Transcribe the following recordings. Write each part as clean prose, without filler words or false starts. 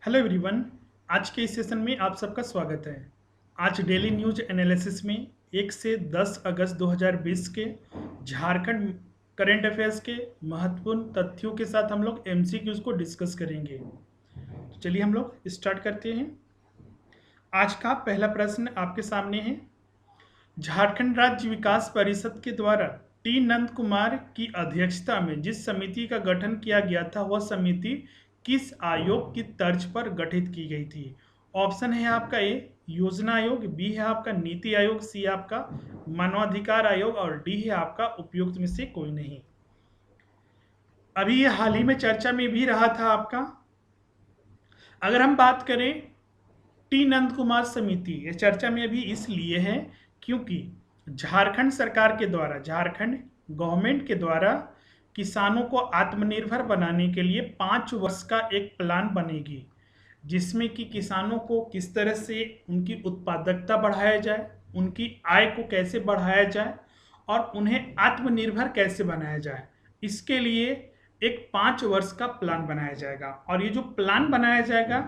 Hello everyone. आज के इस सेशन में आप सबका स्वागत है। आज डेली न्यूज एनालिसिस में 1 से 10 अगस्त 2020 के झारखंड करंट अफेयर्स के महत्वपूर्ण तथ्यों के साथ हम लोग एमसीक्यूज को डिस्कस करेंगे। तो चलिए हम लोग स्टार्ट करते हैं। आज का पहला प्रश्न आपके सामने है। झारखंड राज्य विकास परिषद के द्वारा टी नंद कुमार की अध्यक्षता में जिस समिति का गठन किया गया था वह समिति किस आयोग की तर्ज पर गठित की गई थी? ऑप्शन है आपका ए योजना आयोग, बी है आपका नीति आयोग, सी है आपका मानवाधिकार आयोग और डी है आपका उपयुक्त में से कोई नहीं। अभी ये हाल ही में चर्चा में भी रहा था आपका। अगर हम बात करें टी नंद कुमार समिति, ये चर्चा में अभी इसलिए है क्योंकि झारखंड सरकार के द्वारा, झारखंड गवर्नमेंट के द्वारा किसानों को आत्मनिर्भर बनाने के लिए 5 वर्ष का एक प्लान बनेगी, जिसमें कि किसानों को किस तरह से उनकी उत्पादकता बढ़ाया जाए, उनकी आय को कैसे बढ़ाया जाए और उन्हें आत्मनिर्भर कैसे बनाया जाए, इसके लिए एक 5 वर्ष का प्लान बनाया जाएगा। और ये जो प्लान बनाया जाएगा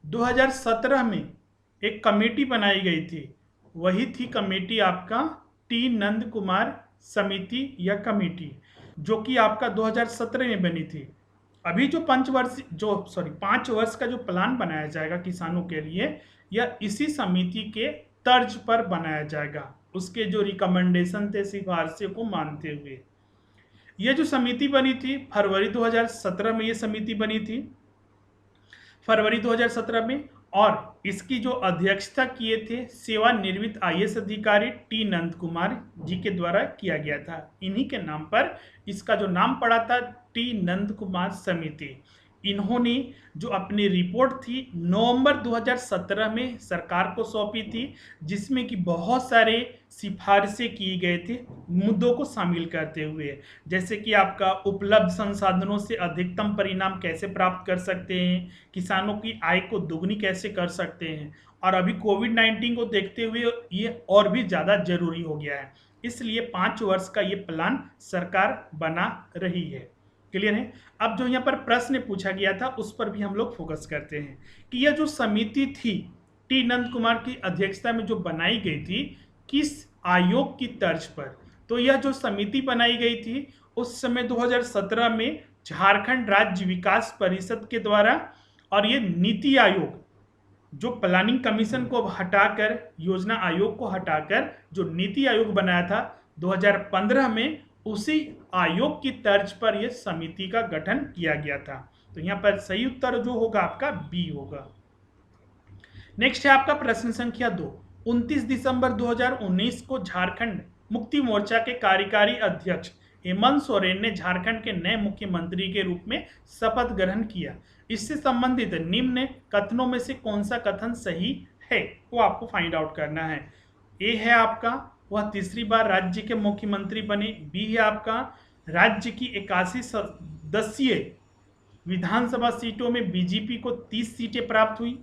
2017 में एक कमेटी बनाई गई थी, वही थी कमेटी आपका टी नंद कुमार समिति या कमेटी, जो कि आपका 2017 में बनी थी। अभी जो 5 वर्ष का जो प्लान बनाया जाएगा किसानों के लिए, यह इसी समिति के तर्ज पर बनाया जाएगा, उसके जो रिकमेंडेशन थे, सिफारिशों को मानते हुए। यह जो समिति बनी थी फरवरी 2017 में, ये समिति बनी थी फरवरी 2017 में, और इसकी जो अध्यक्षता किए थे सेवानिवृत्त आईएएस अधिकारी टी नंद कुमार जी के द्वारा किया गया था। इन्हीं के नाम पर इसका जो नाम पड़ा था टी नंद कुमार समिति। इन्होंने जो अपनी रिपोर्ट थी नवंबर 2017 में सरकार को सौंपी थी, जिसमें कि बहुत सारे सिफारिशें किए गए थे मुद्दों को शामिल करते हुए, जैसे कि आपका उपलब्ध संसाधनों से अधिकतम परिणाम कैसे प्राप्त कर सकते हैं, किसानों की आय को दुगनी कैसे कर सकते हैं, और अभी कोविड-19 को देखते हुए ये और भी ज़्यादा जरूरी हो गया है। इसलिए 5 वर्ष का ये प्लान सरकार बना रही है। क्लियर है? अब जो यहाँ पर प्रश्न पूछा गया था उस पर भी हम लोग फोकस करते हैं कि यह जो समिति थी टी नंद कुमार की अध्यक्षता में जो बनाई गई थी, किस आयोग की तर्ज पर। तो यह जो समिति बनाई गई थी उस समय 2017 में झारखंड राज्य विकास परिषद के द्वारा, और ये नीति आयोग जो प्लानिंग कमीशन को हटाकर, योजना आयोग को हटाकर जो नीति आयोग बनाया था 2015 में, उसी आयोग की तर्ज पर यह समिति का गठन किया गया था। तो यहां पर सही उत्तर जो होगा आपका बी होगा। नेक्स्ट है आपका प्रश्न संख्या 2। 29 दिसंबर 2019 को झारखंड मुक्ति मोर्चा के कार्यकारी अध्यक्ष हेमंत सोरेन ने झारखंड के नए मुख्यमंत्री के रूप में शपथ ग्रहण किया। इससे संबंधित निम्न कथनों में से कौन सा कथन सही है, वो आपको फाइंड आउट करना है। ए है आपका वह तीसरी बार राज्य के मुख्यमंत्री बने, बी है आपका राज्य की 81 सदस्यीय विधानसभा सीटों में बीजेपी को 30 सीटें प्राप्त हुई,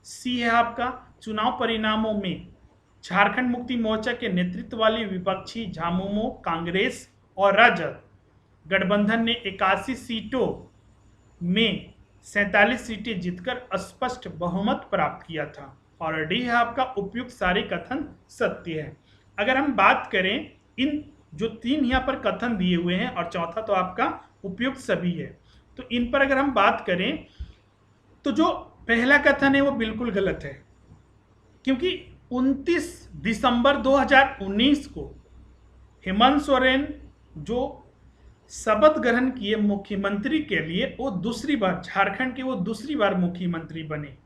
सी है आपका चुनाव परिणामों में झारखंड मुक्ति मोर्चा के नेतृत्व वाली विपक्षी झामुमो, कांग्रेस और राजद गठबंधन ने 81 सीटों में 47 सीटें जीतकर स्पष्ट बहुमत प्राप्त किया था, और डी है आपका उपयुक्त सारे कथन सत्य है। अगर हम बात करें इन जो 3 यहाँ पर कथन दिए हुए हैं और चौथा तो आपका उपयुक्त सभी है, तो इन पर अगर हम बात करें तो जो पहला कथन है वो बिल्कुल गलत है, क्योंकि 29 दिसंबर 2019 को हेमंत सोरेन जो शपथ ग्रहण किए मुख्यमंत्री के लिए, वो दूसरी बार झारखंड के वो दूसरी बार मुख्यमंत्री बने।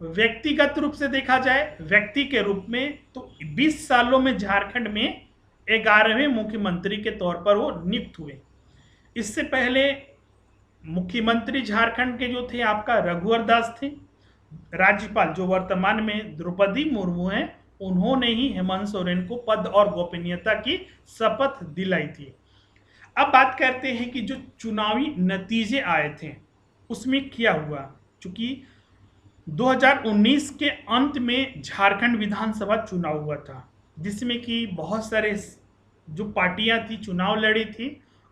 व्यक्तिगत रूप से देखा जाए, व्यक्ति के रूप में, तो 20 सालों में झारखंड में 11वें मुख्यमंत्री के तौर पर वो नियुक्त हुए। इससे पहले मुख्यमंत्री झारखंड के जो थे आपका रघुवर दास थे। राज्यपाल जो वर्तमान में द्रौपदी मुर्मू हैं, उन्होंने ही हेमंत सोरेन को पद और गोपनीयता की शपथ दिलाई थी। अब बात करते हैं कि जो चुनावी नतीजे आए थे उसमें क्या हुआ। चूंकि 2019 के अंत में झारखंड विधानसभा चुनाव हुआ था, जिसमें कि बहुत सारे जो पार्टियां थी चुनाव लड़ी थी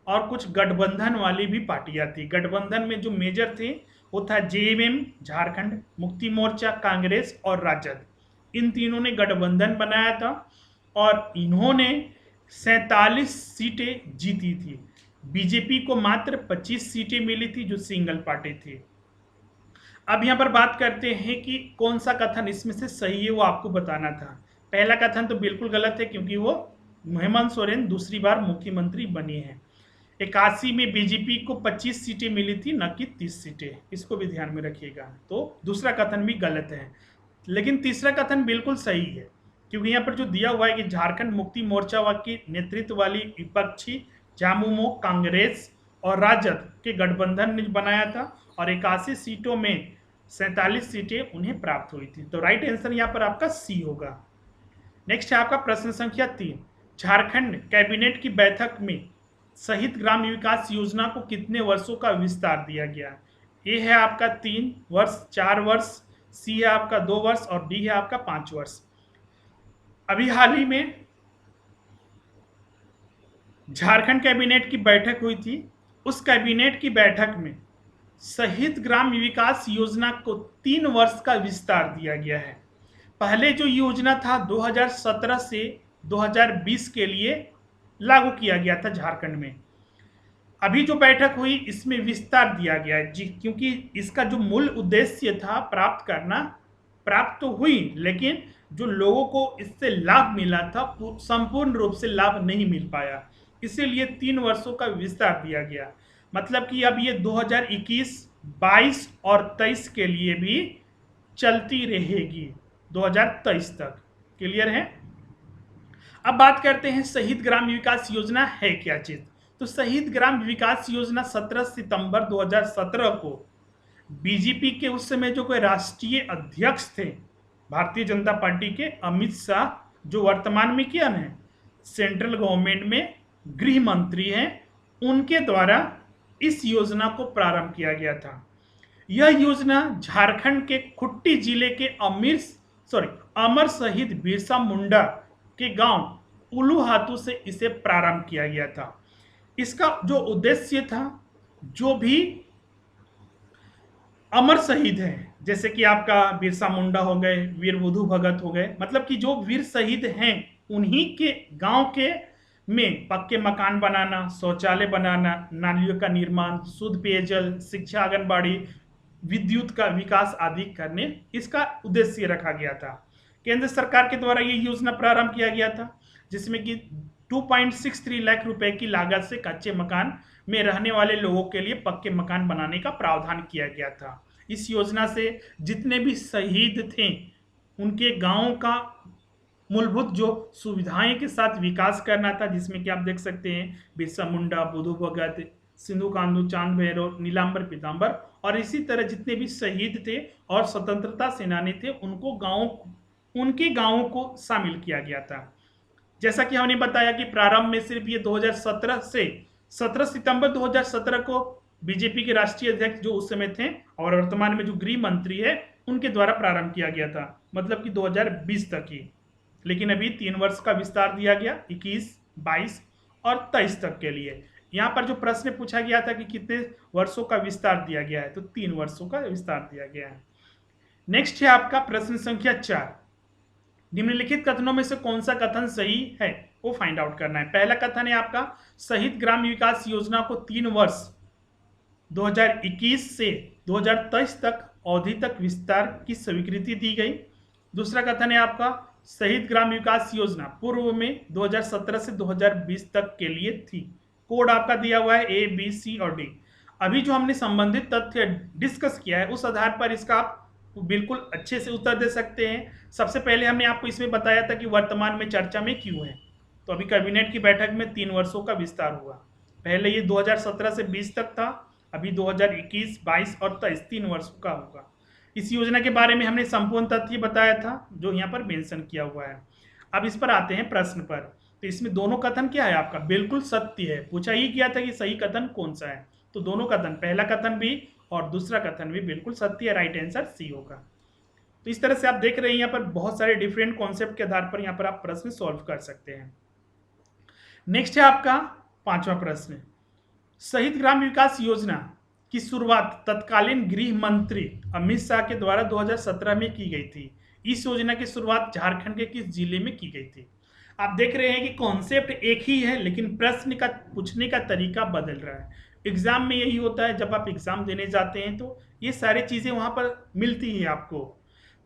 और कुछ गठबंधन वाली भी पार्टियां थी। गठबंधन में जो मेजर थे वो था जेएमएम झारखंड मुक्ति मोर्चा, कांग्रेस और राजद। इन तीनों ने गठबंधन बनाया था और इन्होंने 47 सीटें जीती थी। बीजेपी को मात्र 25 सीटें मिली थी जो सिंगल पार्टी थी। अब यहाँ पर बात करते हैं कि कौन सा कथन इसमें से सही है, वो आपको बताना था। पहला कथन तो बिल्कुल गलत है क्योंकि वो हेमंत सोरेन दूसरी बार मुख्यमंत्री बने हैं। 81 में बीजेपी को 25 सीटें मिली थी, न कि 30 सीटें। इसको भी ध्यान में रखिएगा। तो दूसरा कथन भी गलत है, लेकिन तीसरा कथन बिल्कुल सही है क्योंकि यहाँ पर जो दिया हुआ है कि झारखंड मुक्ति मोर्चा की नेतृत्व वाली विपक्षी झामुमो, कांग्रेस और राजद के गठबंधन ने बनाया था और 81 सीटों में 47 सीटें उन्हें प्राप्त हुई थी। तो राइट आंसर यहाँ पर आपका सी होगा। नेक्स्ट है आपका प्रश्न संख्या 3। झारखंड कैबिनेट की बैठक में शहीद ग्राम विकास योजना को कितने वर्षों का विस्तार दिया गया? ए है आपका 3 वर्ष, 4 वर्ष, सी है आपका 2 वर्ष और डी है आपका 5 वर्ष। अभी हाल ही में झारखंड कैबिनेट की बैठक हुई थी। उस कैबिनेट की बैठक में शहीद ग्राम विकास योजना को 3 वर्ष का विस्तार दिया गया है। पहले जो योजना था 2017 से 2020 के लिए लागू किया गया था झारखंड में। अभी जो बैठक हुई इसमें विस्तार दिया गया है जी, क्योंकि इसका जो मूल उद्देश्य था प्राप्त करना, प्राप्त तो हुई, लेकिन जो लोगों को इससे लाभ मिला था संपूर्ण रूप से लाभ नहीं मिल पाया। इसीलिए 3 वर्षों का विस्तार दिया गया। मतलब कि अब ये 2021, 22 और 23 के लिए भी चलती रहेगी 2023 तक। क्लियर है? अब बात करते हैं शहीद ग्राम विकास योजना है क्या चीज। तो शहीद ग्राम विकास योजना 17 सितंबर 2017 को बीजेपी के उस समय जो कोई राष्ट्रीय अध्यक्ष थे भारतीय जनता पार्टी के, अमित शाह, जो वर्तमान में क्या है सेंट्रल गवर्नमेंट में गृह मंत्री हैं, उनके द्वारा इस योजना को प्रारंभ किया गया था। यह योजना झारखंड के खुट्टी जिले के अमर शहीद बिरसा मुंडा के गांव उलूहातू से इसे प्रारंभ किया गया था। इसका जो उद्देश्य था, जो भी अमर शहीद हैं, जैसे कि आपका बिरसा मुंडा हो गए, वीर बुधु भगत हो गए, मतलब कि जो वीर शहीद हैं उन्हीं के गांव के में पक्के मकान बनाना, शौचालय बनाना, नालियों का निर्माण, शुद्ध पेयजल, शिक्षा, आंगनबाड़ी, विद्युत का विकास आदि करने इसका उद्देश्य रखा गया था। केंद्र सरकार के द्वारा ये योजना प्रारंभ किया गया था, जिसमें कि 2.63 लाख रुपए की लागत से कच्चे मकान में रहने वाले लोगों के लिए पक्के मकान बनाने का प्रावधान किया गया था। इस योजना से जितने भी शहीद थे उनके गांवों का मूलभूत जो सुविधाएं के साथ विकास करना था, जिसमें कि आप देख सकते हैं बिरसा मुंडा, बुधु भगत, सिंधु कांदू, चांद भैरव, नीलांबर पीतांबर और इसी तरह जितने भी शहीद थे और स्वतंत्रता सेनानी थे उनके गांवों को शामिल किया गया था। जैसा कि हमने बताया कि प्रारंभ में सिर्फ ये 2017 से 17 सितंबर 2017 को बीजेपी के राष्ट्रीय अध्यक्ष जो उस समय थे और वर्तमान में जो गृह मंत्री है उनके द्वारा प्रारंभ किया गया था, मतलब कि 2020 तक ही। लेकिन अभी 3 वर्ष का विस्तार दिया गया, 21, 22 और 23 तक के लिए। यहाँ पर जो प्रश्न पूछा गया था कि कितने वर्षों का विस्तार दिया गया है, तो 3 वर्षों का विस्तार दिया गया है। नेक्स्ट है आपका प्रश्न संख्या 4। निम्नलिखित कथनों में से कौन सा कथन सही है वो फाइंड आउट करना है। पहला कथन है आपका शहीद ग्राम विकास योजना को 3 वर्ष 2021 से 2023 तक अवधि तक विस्तार की स्वीकृति दी गई। दूसरा कथन है आपका शहीद ग्राम विकास योजना पूर्व में 2017 से 2020 तक के लिए थी। कोड आपका दिया हुआ है ए, बी, सी और डी। अभी जो हमने संबंधित तथ्य डिस्कस किया है उस आधार पर इसका आप बिल्कुल अच्छे से उत्तर दे सकते हैं। सबसे पहले हमने आपको इसमें बताया था कि वर्तमान में चर्चा में क्यों है। तो अभी कैबिनेट की बैठक में 3 वर्षों का विस्तार हुआ। पहले ये 2017 से 20 तक था, अभी 2021, 22 और 23 3 वर्षों का होगा। इस योजना के बारे में हमने संपूर्ण तथ्य बताया था जो यहाँ पर मेंशन किया हुआ है। अब इस पर आते हैं प्रश्न पर। तो इसमें दोनों कथन क्या है आपका बिल्कुल सत्य है। पूछा ही किया था कि सही कथन कौन सा है, तो दोनों कथन, पहला कथन भी और दूसरा कथन भी बिल्कुल सत्य है। राइट आंसर सी होगा। तो इस तरह से आप देख रहे हैं यहाँ पर बहुत सारे डिफरेंट कॉन्सेप्ट के आधार पर यहाँ पर आप प्रश्न सॉल्व कर सकते हैं। नेक्स्ट है आपका 5वां प्रश्न। शहीद ग्राम विकास योजना की शुरुआत तत्कालीन गृह मंत्री अमित शाह के द्वारा 2017 में की गई थी। इस योजना की शुरुआत झारखंड के किस जिले में की गई थी? आप देख रहे हैं कि कॉन्सेप्ट एक ही है, लेकिन प्रश्न का पूछने का तरीका बदल रहा है। एग्जाम में यही होता है, जब आप एग्जाम देने जाते हैं तो ये सारी चीजें वहां पर मिलती हैं आपको।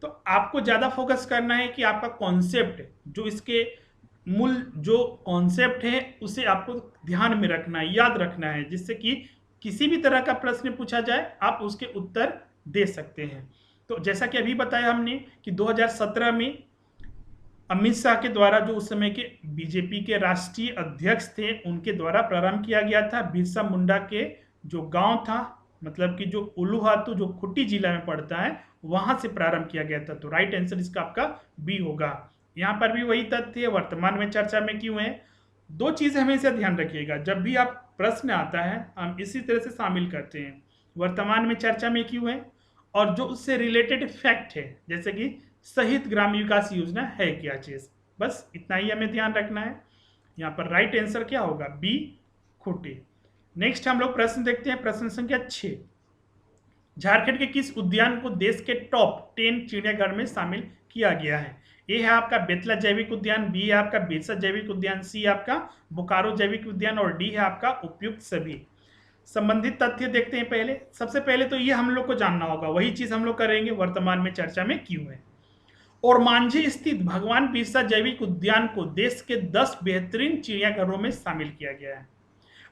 तो आपको ज्यादा फोकस करना है कि आपका कॉन्सेप्ट जो इसके मूल जो कॉन्सेप्ट है उसे आपको ध्यान में रखना है, याद रखना है, जिससे कि किसी भी तरह का प्रश्न पूछा जाए आप उसके उत्तर दे सकते हैं। तो जैसा कि अभी बताया हमने कि 2017 में अमित शाह के द्वारा, जो उस समय के बीजेपी के राष्ट्रीय अध्यक्ष थे, उनके द्वारा प्रारंभ किया गया था। बिरसा मुंडा के जो गांव था, मतलब कि जो उल्लूहातू, जो खुट्टी जिला में पड़ता है, वहां से प्रारंभ किया गया था। तो राइट आंसर इसका आपका बी होगा। यहाँ पर भी वही तथ्य वर्तमान में चर्चा में क्यों है। दो चीजें हमेशा ध्यान रखिएगा, जब भी आप प्रश्न आता है हम इसी तरह से शामिल करते हैं, वर्तमान में चर्चा में क्यों है और जो उससे रिलेटेड फैक्ट है, जैसे कि शहीद ग्राम विकास योजना है क्या चीज। बस इतना ही हमें ध्यान रखना है। यहाँ पर राइट आंसर क्या होगा? बी, खुट्टी। नेक्स्ट हम लोग प्रश्न देखते हैं, प्रश्न संख्या 6। झारखंड के किस उद्यान को देश के टॉप 10 चिड़ियाघर में शामिल किया गया है? ए है आपका बेतला जैविक उद्यान, बी है आपका बिरसा जैविक उद्यान, सी आपका बोकारो जैविक उद्यान और डी है आपका उपयुक्त सभी। संबंधित तथ्य देखते हैं। पहले सबसे पहले तो ये हम लोग को जानना होगा, वही चीज हम लोग करेंगे, वर्तमान में चर्चा में क्यों है। और मांझी स्थित भगवान बिरसा जैविक उद्यान को देश के 10 बेहतरीन चिड़ियाघरों में शामिल किया गया है।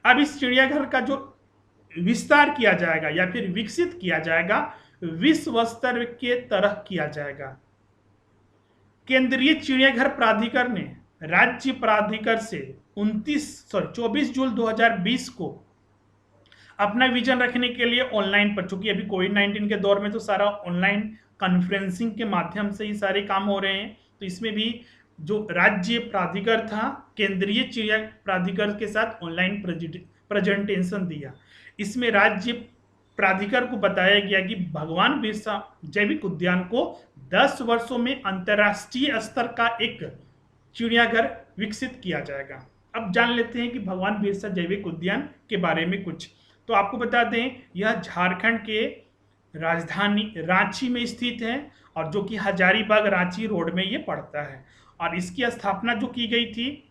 अब इस चिड़ियाघर का जो विस्तार किया जाएगा या फिर विकसित किया जाएगा, विश्व स्तर के तरह किया जाएगा। केंद्रीय चिड़ियाघर प्राधिकरण ने राज्य प्राधिकरण से 24 जून 2020 को अपना विजन रखने के लिए ऑनलाइन पर, चूंकि अभी कोविड-19 के दौर में तो सारा ऑनलाइन कॉन्फ्रेंसिंग के माध्यम से ही सारे काम हो रहे हैं, तो इसमें भी जो राज्य प्राधिकरण था, केंद्रीय चिड़िया प्राधिकरण के साथ ऑनलाइन प्रेजेंटेशन दिया। इसमें राज्य प्राधिकरण को बताया गया कि भगवान बिरसा जैविक उद्यान को 10 वर्षों में अंतर्राष्ट्रीय स्तर का एक चिड़ियाघर विकसित किया जाएगा। अब जान लेते हैं कि भगवान बिरसा जैविक उद्यान के बारे में कुछ। तो आपको बता दें, यह झारखंड के राजधानी रांची में स्थित है और जो कि हजारीबाग रांची रोड में ये पड़ता है। और इसकी स्थापना जो की गई थी,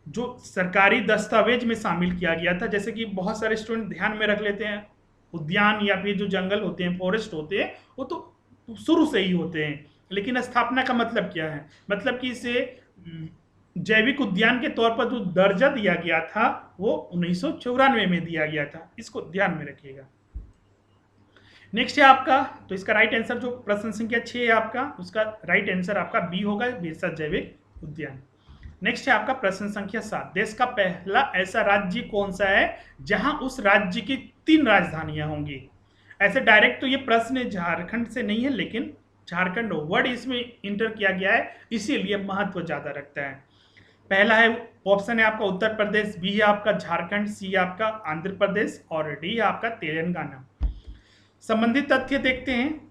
जो सरकारी दस्तावेज में शामिल किया गया था, जैसे कि बहुत सारे स्टूडेंट ध्यान में रख लेते हैं, उद्यान या फिर जो जंगल होते हैं, फॉरेस्ट होते हैं, वो तो शुरू से ही होते हैं, लेकिन स्थापना का मतलब क्या है? मतलब कि इसे जैविक उद्यान के तौर पर जो दर्जा दिया गया था वो 1994 में दिया गया था। इसको ध्यान में रखिएगा। नेक्स्ट है आपका, तो इसका राइट आंसर जो प्रश्न संख्या 6 है आपका, उसका राइट आंसर आपका बी होगा, बिरसा जैविक उद्यान। नेक्स्ट है आपका प्रश्न संख्या 7। देश का पहला ऐसा राज्य कौन सा है जहां उस राज्य की 3 राजधानियां होंगी? ऐसे डायरेक्ट तो ये प्रश्न झारखंड से नहीं है, लेकिन झारखंड वर्ड इसमें इंटर किया गया है, इसीलिए महत्व ज्यादा रखता है। पहला है ऑप्शन है आपका उत्तर प्रदेश, बी है आपका झारखंड, सी है आपका आंध्र प्रदेश और डी है आपका तेलंगाना। संबंधित तथ्य देखते हैं।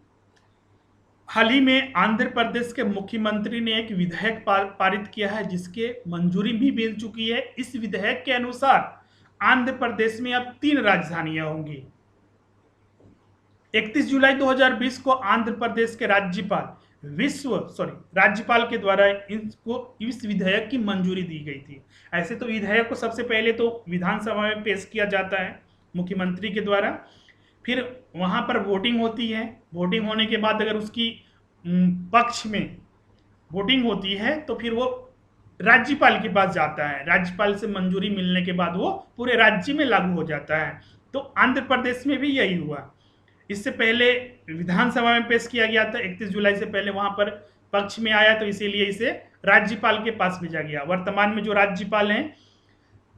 हाल ही में आंध्र प्रदेश के मुख्यमंत्री ने एक विधेयक पारित किया है जिसके मंजूरी भी मिल चुकी है। इस विधेयक के अनुसार आंध्र प्रदेश में अब 3 राजधानियां होंगी। 31 जुलाई 2020 को आंध्र प्रदेश के राज्यपाल के द्वारा इस विधेयक की मंजूरी दी गई थी। ऐसे तो विधेयक को सबसे पहले तो विधानसभा में पेश किया जाता है मुख्यमंत्री के द्वारा, फिर वहां पर वोटिंग होती है। वोटिंग होने के बाद अगर उसकी पक्ष में वोटिंग होती है तो फिर वो राज्यपाल के पास जाता है। राज्यपाल से मंजूरी मिलने के बाद वो पूरे राज्य में लागू हो जाता है। तो आंध्र प्रदेश में भी यही हुआ। इससे पहले विधानसभा में पेश किया गया था, 31 जुलाई से पहले वहां पर पक्ष में आया, तो इसीलिए इसे राज्यपाल के पास भेजा गया। वर्तमान में जो राज्यपाल हैं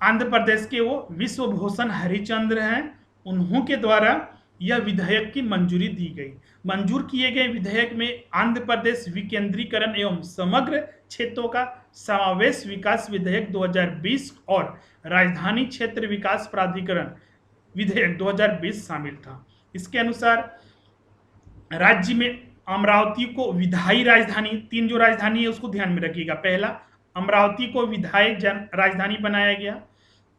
आंध्र प्रदेश के, वो विश्व भूषण हरिचंद्र हैं। उन्हों के द्वारा यह विधेयक की मंजूरी दी गई। मंजूर किए गए विधेयक में आंध्र प्रदेश विकेंद्रीकरण एवं समग्र क्षेत्रों का समावेश विकास विधेयक 2020 और राजधानी क्षेत्र विकास प्राधिकरण विधेयक 2020 शामिल था। इसके अनुसार राज्य में अमरावती को विधायी राजधानी, 3 जो राजधानी है उसको ध्यान में रखिएगा। पहला, अमरावती को विधायी राजधानी बनाया गया।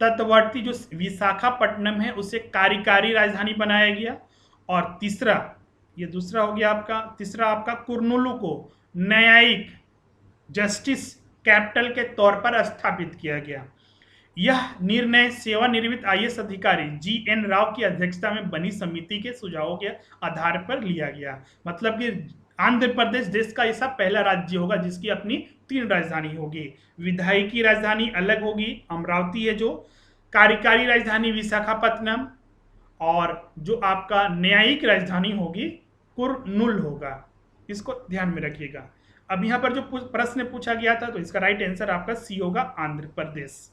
तटवर्ती जो विशाखापट्टनम है उसे कार्यकारी राजधानी बनाया गया। और तीसरा, ये दूसरा हो गया आपका, तीसरा आपका कुर्नूलू को न्यायिक जस्टिस कैपिटल के तौर पर स्थापित किया गया। यह निर्णय सेवानिवृत्त आईएएस अधिकारी जी.एन. राव की अध्यक्षता में बनी समिति के सुझावों के आधार पर लिया गया। मतलब कि आंध्र प्रदेश देश का ऐसा पहला राज्य होगा जिसकी अपनी 3 राजधानी होगी। विधायिकी राजधानी अलग होगी, अमरावती है, जो कार्यकारी राजधानी विशाखापट्टनम, और जो आपका न्यायिक राजधानी होगी कुर्नूल होगा। इसको ध्यान में रखिएगा। अब यहाँ पर जो प्रश्न पूछा गया था तो इसका राइट आंसर आपका सी होगा, आंध्र प्रदेश।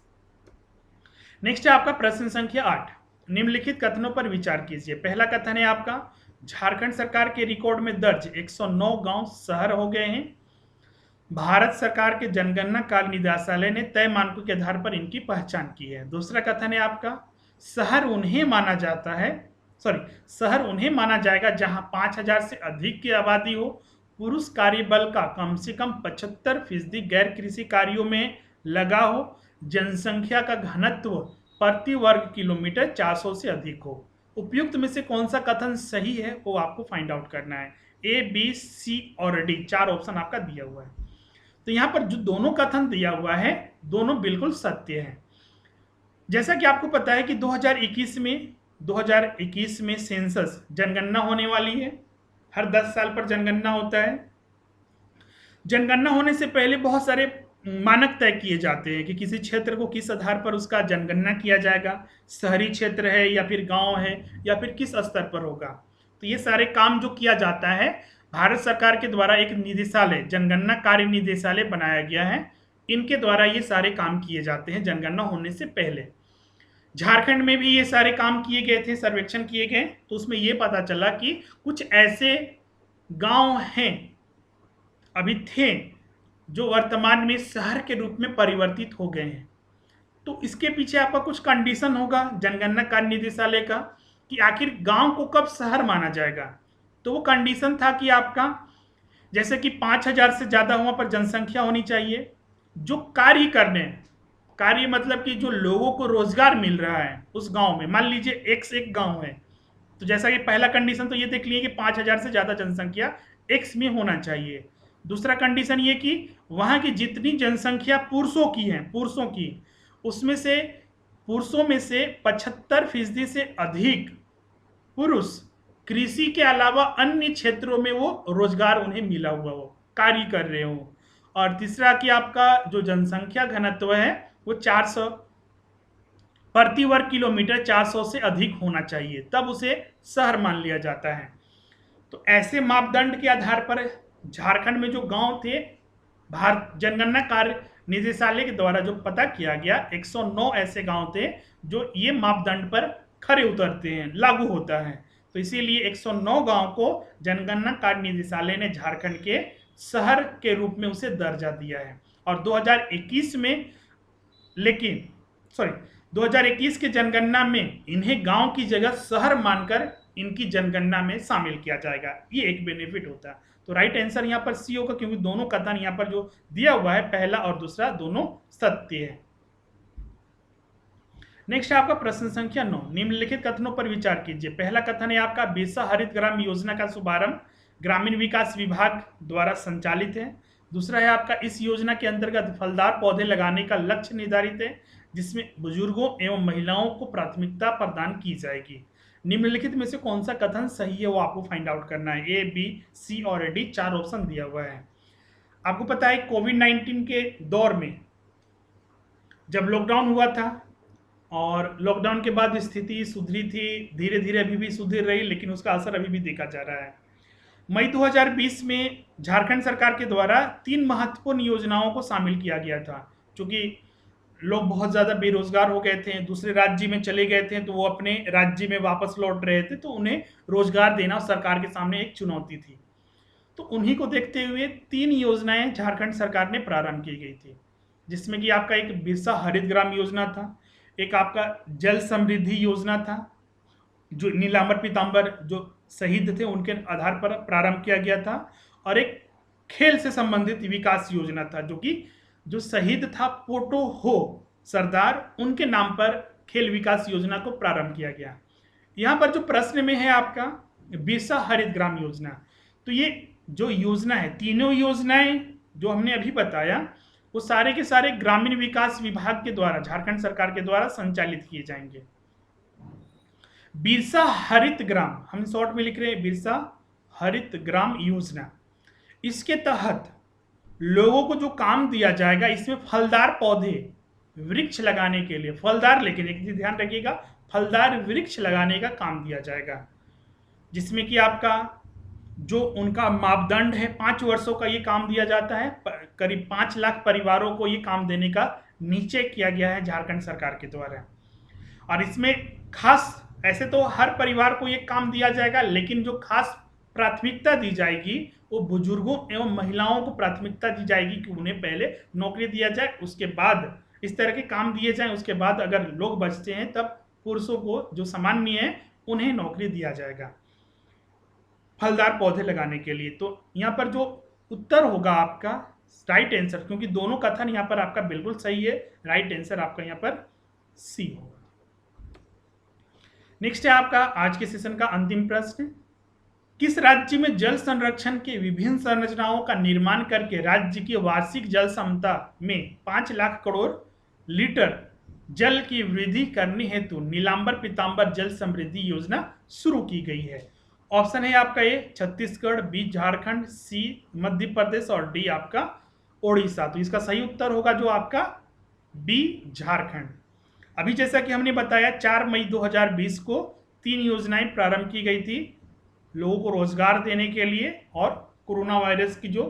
नेक्स्ट है आपका प्रश्न संख्या 8। निम्नलिखित कथनों पर विचार कीजिए। पहला कथन है आपका, झारखंड सरकार के रिकॉर्ड में दर्ज 109 गांव शहर हो गए हैं। भारत सरकार के जनगणना कार्य निदेशालय ने तय मानकों के आधार पर इनकी पहचान की है। दूसरा कथन है आपका, शहर उन्हें माना जाएगा जहां 5000 से अधिक की आबादी हो, पुरुष कार्यबल का कम से कम 75% गैर कृषि कार्यों में लगा हो, जनसंख्या का घनत्व प्रति वर्ग किलोमीटर 400 से अधिक हो। उपयुक्त में से कौन सा कथन सही है वो आपको फाइंड आउट करना है। ए, बी, सी और डी 4 ऑप्शन आपका दिया हुआ है। तो यहाँ पर जो दोनों कथन दिया हुआ है दोनों बिल्कुल सत्य है। जैसा कि आपको पता है कि 2021 में सेंसस जनगणना होने वाली है। हर 10 साल पर जनगणना होता है। जनगणना होने से पहले बहुत सारे मानक तय किए जाते हैं कि किसी क्षेत्र को किस आधार पर उसका जनगणना किया जाएगा, शहरी क्षेत्र है या फिर गांव है या फिर किस स्तर पर होगा। तो ये सारे काम जो किया जाता है, भारत सरकार के द्वारा एक निदेशालय, जनगणना कार्य निदेशालय बनाया गया है, इनके द्वारा ये सारे काम किए जाते हैं जनगणना होने से पहले। झारखंड में भी ये सारे काम किए गए थे, सर्वेक्षण किए गए, तो उसमें ये पता चला कि कुछ ऐसे गांव हैं, अभी थे, जो वर्तमान में शहर के रूप में परिवर्तित हो गए हैं। तो इसके पीछे आपका कुछ कंडीशन होगा जनगणना कार्य निदेशालय का कि आखिर गांव को कब शहर माना जाएगा। तो वो कंडीशन था कि आपका जैसे कि 5000 से ज़्यादा वहाँ पर जनसंख्या होनी चाहिए, जो कार्य मतलब कि जो लोगों को रोजगार मिल रहा है उस गांव में। मान लीजिए एक गांव है, तो जैसा कि पहला कंडीशन तो ये देख लिए कि 5000 से ज़्यादा जनसंख्या एक्स में होना चाहिए। दूसरा कंडीशन ये कि वहाँ की जितनी जनसंख्या पुरुषों की उसमें से पुरुषों में से 75% से अधिक पुरुष कृषि के अलावा अन्य क्षेत्रों में वो रोजगार उन्हें मिला हुआ हो, कार्य कर रहे हो। और तीसरा कि आपका जो जनसंख्या घनत्व है वो 400 प्रति वर्ग किलोमीटर 400 से अधिक होना चाहिए, तब उसे शहर मान लिया जाता है। तो ऐसे मापदंड के आधार पर झारखंड में जो गांव थे, भारत जनगणना कार्य निदेशालय के द्वारा जो पता किया गया, 109 ऐसे गांव थे जो ये मापदंड पर खरे उतरते हैं, लागू होता है। तो इसीलिए 109 गांव को जनगणना कार्य निदेशालय ने झारखंड के शहर के रूप में उसे दर्जा दिया है। और 2021 के जनगणना में इन्हें गांव की जगह शहर मानकर इनकी जनगणना में शामिल किया जाएगा। ये एक बेनिफिट होता है। तो राइट आंसर यहाँ पर सी होगा, क्योंकि दोनों कथन यहाँ पर जो दिया हुआ है, पहला और दूसरा, दोनों सत्य है। नेक्स्ट है आपका प्रश्न संख्या 9। निम्नलिखित कथनों पर विचार कीजिए। पहला कथन है आपका, बिरसा हरित ग्राम योजना का शुभारंभ ग्रामीण विकास विभाग द्वारा संचालित है। दूसरा है आपका, इस योजना के अंतर्गत फलदार पौधे लगाने का लक्ष्य निर्धारित है, जिसमें बुजुर्गों एवं महिलाओं को प्राथमिकता प्रदान की जाएगी। निम्नलिखित में से कौन सा कथन सही है वो आपको फाइंड आउट करना है। ए, बी, सी और डी 4 ऑप्शन दिया हुआ है। आपको पता है कोविड-19 के दौर में जब लॉकडाउन हुआ था और लॉकडाउन के बाद स्थिति सुधरी थी, धीरे धीरे अभी भी सुधर रही, लेकिन उसका असर अभी भी देखा जा रहा है। मई 2020 में झारखंड सरकार के द्वारा 3 महत्वपूर्ण योजनाओं को शामिल किया गया था। चूंकि लोग बहुत ज़्यादा बेरोजगार हो गए थे, दूसरे राज्य में चले गए थे, तो वो अपने राज्य में वापस लौट रहे थे, तो उन्हें रोजगार देना सरकार के सामने एक चुनौती थी। तो उन्हीं को देखते हुए 3 योजनाएं झारखंड सरकार ने प्रारंभ की गई थी, जिसमें कि आपका एक बिरसा हरित ग्राम योजना था, एक आपका जल समृद्धि योजना था, जो नीलांबर पीताम्बर जो शहीद थे उनके आधार पर प्रारंभ किया गया था, और एक खेल से संबंधित विकास योजना था, जो कि जो शहीद था पोटो हो सरदार, उनके नाम पर खेल विकास योजना को प्रारंभ किया गया। यहाँ पर जो प्रश्न में है आपका बिरसा हरित ग्राम योजना, तो ये जो योजना है, तीनों योजनाएं जो हमने अभी बताया वो सारे के सारे ग्रामीण विकास विभाग के द्वारा, झारखंड सरकार के द्वारा संचालित किए जाएंगे। बिरसा हरित ग्राम हम शॉर्ट में लिख रहे हैं, बिरसा हरित ग्राम योजना, इसके तहत लोगों को जो काम दिया जाएगा, इसमें फलदार पौधे वृक्ष लगाने के लिए, फलदार, लेकिन एक चीज ध्यान रखिएगा, फलदार वृक्ष लगाने का काम दिया जाएगा, जिसमें कि आपका जो उनका मापदंड है 5 वर्षों का ये काम दिया जाता है। करीब 5 लाख परिवारों को ये काम देने का निश्चय किया गया है झारखंड सरकार के द्वारा। और इसमें खास, ऐसे तो हर परिवार को ये काम दिया जाएगा, लेकिन जो खास प्राथमिकता दी जाएगी वो बुजुर्गों एवं महिलाओं को प्राथमिकता दी जाएगी कि उन्हें पहले नौकरी दिया जाए, उसके बाद इस तरह के काम दिए जाएं, उसके बाद अगर लोग बचते हैं तब पुरुषों को जो सामान्य है उन्हें नौकरी दिया जाएगा फलदार पौधे लगाने के लिए। तो यहाँ पर जो उत्तर होगा आपका राइट आंसर, क्योंकि दोनों कथन यहाँ पर आपका बिल्कुल सही है, राइट आंसर आपका यहाँ पर सी होगा। नेक्स्ट है आपका आज के सेशन का अंतिम प्रश्न, किस राज्य में जल संरक्षण के विभिन्न संरचनाओं का निर्माण करके राज्य की वार्षिक जल क्षमता में 5 लाख करोड़ लीटर जल की वृद्धि करने हेतु नीलांबर पीतांबर जल समृद्धि योजना शुरू की गई है? ऑप्शन है आपका ए छत्तीसगढ़, बी झारखंड, सी मध्य प्रदेश और डी आपका ओडिशा। तो इसका सही उत्तर होगा जो आपका बी झारखंड। अभी जैसा कि हमने बताया 4 मई 2020 को 3 योजनाएं प्रारंभ की गई थी लोगों को रोजगार देने के लिए और कोरोना वायरस की जो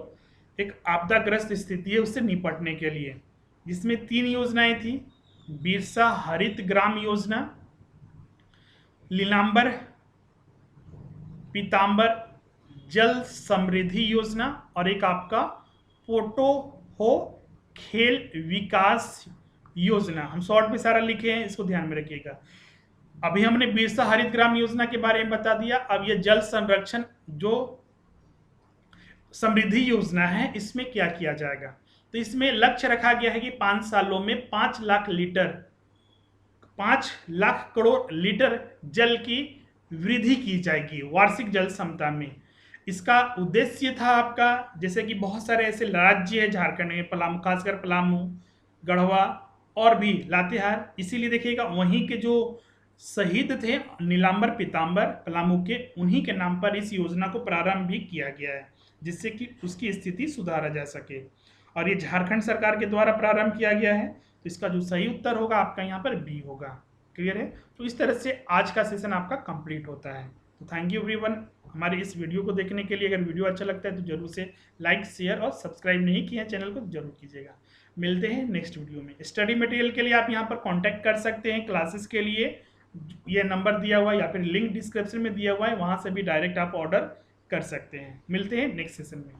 एक आपदाग्रस्त स्थिति है उससे निपटने के लिए, जिसमें 3 योजनाएं थी, बिरसा हरित ग्राम योजना, नीलांबर पीतांबर जल समृद्धि योजना और एक आपका पोटो हो खेल विकास योजना। हम शॉर्ट में सारा लिखे हैं, इसको ध्यान में रखिएगा। अभी हमने बिरसा हरित ग्राम योजना के बारे में बता दिया। अब ये जल संरक्षण जो समृद्धि योजना है इसमें क्या किया जाएगा, तो इसमें लक्ष्य रखा गया है कि 5 सालों में 5 लाख करोड़ लीटर जल की वृद्धि की जाएगी वार्षिक जल क्षमता में। इसका उद्देश्य था आपका, जैसे कि बहुत सारे ऐसे राज्य है झारखंड में, पलामू, खासकर पलामू, गढ़वा और भी लातेहार, इसीलिए देखिएगा वहीं के जो शहीद थे नीलांबर पीतांबर पलामू के, उन्हीं के नाम पर इस योजना को प्रारंभ भी किया गया है, जिससे कि उसकी स्थिति सुधारा जा सके। और ये झारखंड सरकार के द्वारा प्रारंभ किया गया है, तो इसका जो सही उत्तर होगा आपका यहाँ पर बी होगा। क्लियर है? तो इस तरह से आज का सेशन आपका कंप्लीट होता है। तो थैंक यू एवरीवन हमारे इस वीडियो को देखने के लिए। अगर वीडियो अच्छा लगता है तो जरूर से लाइक, शेयर और सब्सक्राइब नहीं किए हैं चैनल को जरूर कीजिएगा। मिलते हैं नेक्स्ट वीडियो में। स्टडी मटेरियल के लिए आप यहाँ पर कॉन्टैक्ट कर सकते हैं क्लासेस के लिए, ये नंबर दिया हुआ है या फिर लिंक डिस्क्रिप्शन में दिया हुआ है, वहाँ से भी डायरेक्ट आप ऑर्डर कर सकते हैं। मिलते हैं नेक्स्ट सेशन में।